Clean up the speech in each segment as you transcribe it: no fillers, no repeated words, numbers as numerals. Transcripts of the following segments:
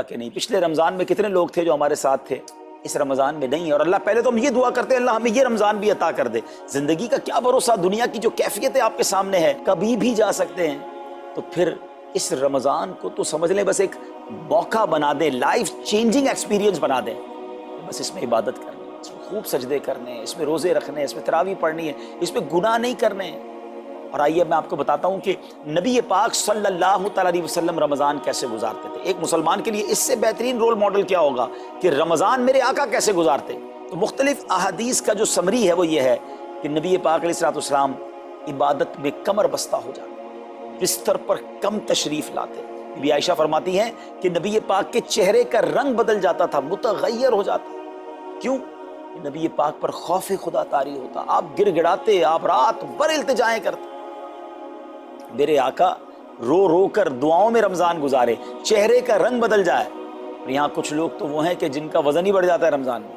کہ نہیں. پچھلے رمضان میں کتنے لوگ تھے جو ہمارے ساتھ تھے، اس رمضان میں نہیں. اور اللہ پہلے تو ہم یہ دعا کرتے ہیں اللہ ہمیں یہ رمضان بھی عطا کر دے. زندگی کا کیا بھروسہ، دنیا کی جو کیفیت آپ کے سامنے ہے کبھی بھی جا سکتے ہیں. تو پھر اس رمضان کو تو سمجھ لیں بس ایک موقع بنا دیں، لائف چینجنگ ایکسپیرینس بنا دیں. بس اس میں عبادت کرنی ہے، اس میں خوب سجدے کرنے ہیں، اس میں روزے رکھنے ہیں، اس میں تراویح پڑھنی ہے، اس میں گناہ نہیں کرنے ہیں. اور آئیے میں آپ کو بتاتا ہوں کہ نبی پاک صلی اللہ تعالیٰ علیہ وسلم رمضان کیسے گزارتے تھے. ایک مسلمان کے لیے اس سے بہترین رول ماڈل کیا ہوگا کہ رمضان میرے آقا کیسے گزارتے. تو مختلف احادیث کا جو سمری ہے وہ یہ ہے کہ نبی پاک علیہ السلام عبادت میں کمر بستہ ہو جاتے، بستر پر کم تشریف لاتے. بی عائشہ فرماتی ہیں کہ نبی پاک کے چہرے کا رنگ بدل جاتا تھا، متغیر ہو جاتا. کیوں؟ نبی پاک پر خوف خدا طاری ہوتا. آپ گر گڑاتے، آپ رات بھر التجائیں کرتے. میرے آقا رو رو کر دعاؤں میں رمضان گزارے، چہرے کا رنگ بدل جائے. اور یہاں کچھ لوگ تو وہ ہیں کہ جن کا وزن ہی بڑھ جاتا ہے رمضان میں.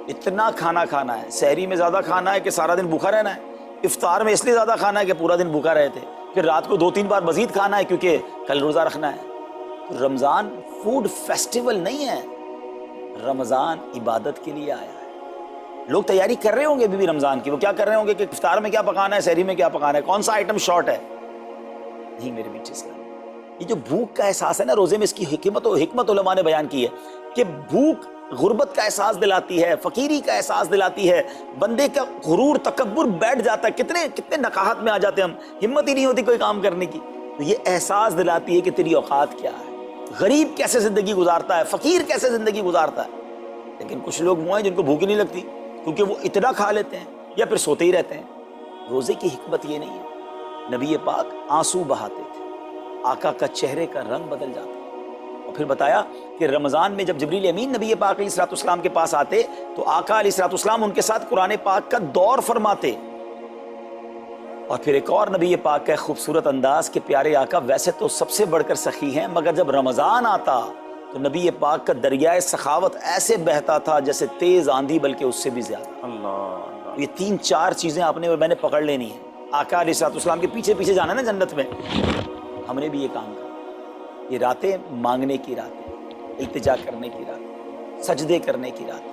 اتنا کھانا کھانا ہے، سحری میں زیادہ کھانا ہے کہ سارا دن بھوکا رہنا ہے، افطار میں اس لیے زیادہ کھانا ہے کہ پورا دن بھوکا رہے تھے، پھر رات کو 2-3 بار مزید کھانا ہے کیونکہ کل روزہ رکھنا ہے. تو رمضان فوڈ فیسٹیول نہیں ہے، رمضان عبادت کے لیے آیا ہے. لوگ تیاری کر رہے ہوں گے بھی رمضان کی. وہ کیا کر رہے ہوں گے کہ افطار میں کیا پکانا ہے، سحری میں کیا پکانا ہے، کون سا آئٹم شارٹ ہے. نہیں میرے میٹھے اسلام، یہ جو بھوک کا احساس ہے نا روزے میں، اس کی حکمت علماء نے بیان کی ہے کہ بھوک غربت کا احساس دلاتی ہے، فقیری کا احساس دلاتی ہے، بندے کا غرور تکبر بیٹھ جاتا ہے. کتنے نقاہت میں آ جاتے ہیں ہم، ہمت ہی نہیں ہوتی کوئی کام کرنے کی. تو یہ احساس دلاتی ہے کہ تیری اوقات کیا ہے، غریب کیسے زندگی گزارتا ہے، فقیر کیسے زندگی گزارتا ہے. لیکن کچھ لوگ وہ ہیں جن کو بھوک ہی نہیں لگتی کیونکہ وہ اتنا کھا لیتے ہیں یا پھر سوتے ہی رہتے ہیں. روزے کی حکمت یہ نہیں ہے. نبی پاک آنسو بہاتے تھے، آقا کا چہرے کا رنگ بدل جاتا. اور پھر بتایا کہ رمضان میں جب جبریل امین نبی پاک علیہ السلام کے پاس آتے تو آقا علیہ السلام ان کے ساتھ قرآن پاک کا دور فرماتے. اور پھر ایک اور نبی پاک کا خوبصورت انداز کہ پیارے آقا ویسے تو سب سے بڑھ کر سخی ہیں، مگر جب رمضان آتا تو نبی پاک کا دریائے سخاوت ایسے بہتا تھا جیسے تیز آندھی، بلکہ اس سے بھی زیادہ. اللہ، یہ 3-4 چیزیں آپ نے اور میں نے پکڑ لینی ہے. آقا علیہ السلام کے پیچھے پیچھے جانا نا جنت میں. ہم نے بھی یہ کام کرا. یہ راتیں مانگنے کی راتیں، التجا کرنے کی راتیں، سجدے کرنے کی راتیں.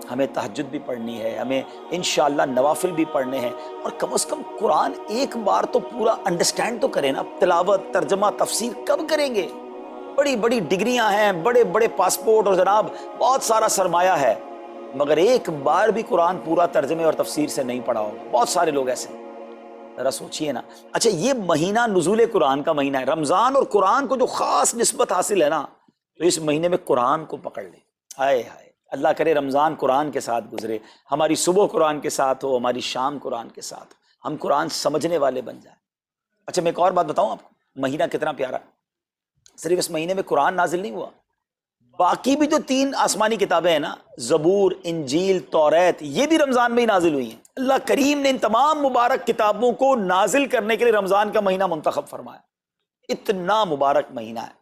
ہمیں تہجد بھی پڑھنی ہے، ہمیں انشاءاللہ نوافل بھی پڑھنے ہیں. اور کم از کم قرآن ایک بار تو پورا انڈرسٹینڈ تو کریں نا. تلاوت، ترجمہ، تفسیر کب کریں گے؟ بڑی بڑی ڈگریاں ہیں، بڑے بڑے پاسپورٹ اور جناب بہت سارا سرمایہ ہے، مگر ایک بار بھی قرآن پورا ترجمے اور تفسیر سے نہیں پڑھا ہوگا. بہت سارے لوگ ایسے ہیں. ذرا سوچئے نا. اچھا یہ مہینہ نزول قرآن کا مہینہ ہے، رمضان اور قرآن کو جو خاص نسبت حاصل ہے نا، تو اس مہینے میں قرآن کو پکڑ لیں. ہائے ہائے، اللہ کرے رمضان قرآن کے ساتھ گزرے، ہماری صبح قرآن کے ساتھ ہو، ہماری شام قرآن کے ساتھ ہو، ہم قرآن سمجھنے والے بن جائیں. اچھا میں ایک اور بات بتاؤں آپ کو، مہینہ کتنا پیارا ہے. صرف اس مہینے میں قرآن نازل نہیں ہوا، باقی بھی جو 3 آسمانی کتابیں ہیں نا، زبور، انجیل، توریت، یہ بھی رمضان میں ہی نازل ہوئی ہیں. اللہ کریم نے ان تمام مبارک کتابوں کو نازل کرنے کے لیے رمضان کا مہینہ منتخب فرمایا. اتنا مبارک مہینہ ہے.